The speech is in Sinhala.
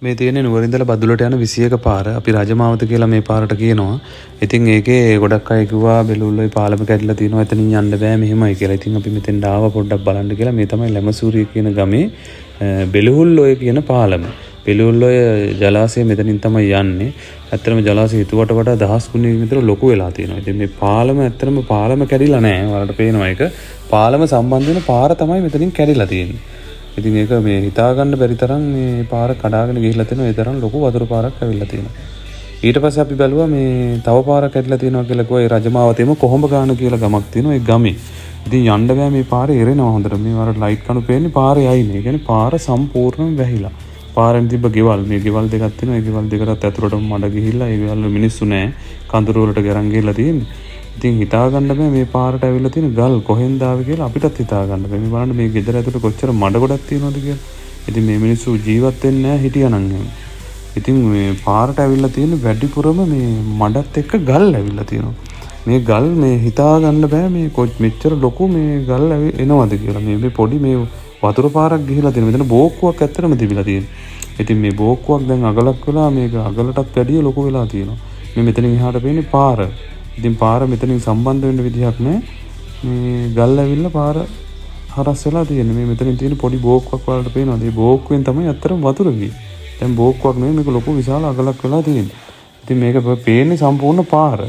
මේ තියෙන නුවරින්දල බදුලට යන 21 පාර අපි රජමාවත කියලා මේ පාරට කියනවා. ඉතින් ඒකේ ගොඩක් අය කිව්වා බෙලුල්ලොයි පාලම කැඩිලා තියෙනවා එතනින් යන්න බෑ මෙහෙමයි කියලා. ඉතින් අපි මෙතෙන්ට ආවා පොඩ්ඩක් බලන්න කියලා. මේ තමයි ලැමසූරිය කියන ගමේ බෙලුල්ලොය කියන පාලම. බෙලුල්ලොය ජලාශය මෙතනින් තමයි යන්නේ. ඇත්තටම ජලාශය හිතුවට වඩා දහස් ගුණයකින් විතර ලොකු වෙලා තියෙනවා. ඉතින් මේ පාලම ඇත්තටම පාලම කැඩිලා නැහැ. ඔයාලට පේනවා ඒක. පාලම සම්බන්ධ වෙන පාර තමයි මෙතනින් කැඩිලා තියෙන්නේ. ඉතින් ඒක මේ හිතා ගන්න බැරි තරම් මේ පාර කඩාගෙන ගිහිල්ලා තියෙනවා. ඒ තරම් ලොකු වතුර පාරක් ඇවිල්ලා තියෙනවා. ඊට පස්සේ අපි බැලුවා මේ තව පාරක් ඇවිල්ලා තියෙනවා කියලා කිව්වා. ඒ රජමාවතේම කොහොඹ ගාන කියලා ගමක් තියෙනවා. ඒ ගමේ. ඉතින් යන්න බෑ මේ පාරේ එරෙනවා හොඳට. මේ වර ලයිට් කණු පේන්නේ පාරේ යයිනේ. ඒ කියන්නේ පාර සම්පූර්ණයෙන් වැහිලා. පාරෙන් තිබ්බ ගෙවල් මේ ගෙවල් දෙකක් තියෙනවා. ඒ ගෙවල් දෙකටත් ඇතුළටම මඩ ගිහිල්ලා ඒ ගෙවල් වල මිනිස්සු නැහැ. කඳුරු වලට ගරන් ගිහිල්ලා තියෙන්නේ. ඉතින් හිතා ගන්න බෑ මේ පාරට ඇවිල්ලා තියෙන ගල් කොහෙන්ද ආවේ කියලා අපිටත් හිතා ගන්න බෑ. මේ බලන්න මේ ගෙදර ඇතුළට කොච්චර මඩ ගොඩක් තියෙනවද කියලා. ඉතින් මේ මිනිස්සු ජීවත් වෙන්නේ නැහැ හිටියානම් එහෙම. ඉතින් මේ පාරට ඇවිල්ලා තියෙන වැඩිපුරම මේ මඩත් එක්ක ගල් ඇවිල්ලා තියෙනවා. මේ ගල් මේ හිතා ගන්න බෑ මේ මෙච්චර ලොකු මේ ගල් එනවද කියලා. මේ පොඩි මේ වතුර පාරක් ගිහිලා තියෙනවා. මෙතන බෝක්කුවක් ඇත්තටම තිබිලා තියෙනවා. ඉතින් මේ බෝක්කුවක් දැන් අගලක් වෙලා මේක අගලටත් වැඩිය ලොකු වෙලා තියෙනවා. මේ මෙතනින් එහාට පේන්නේ පාර. ඉතින් පාර මෙතනින් සම්බන්ධ වෙන්න විදිහක් නැහැ. මේ ගල් ඇවිල්ලා පාර හරස් වෙලා තියෙන්නේ. මේ මෙතනින් තියෙන පොඩි බෝක්කුවක් වලට පේනවා. මේ බෝක්කුවෙන් තමයි අත්‍තරම වතුර ගියේ. දැන් බෝක්කුවක් නෙමෙයි මේක ලොකු විශාල අගලක් වෙලා තියෙන්නේ. ඉතින් මේක පේන්නේ සම්පූර්ණ පාර.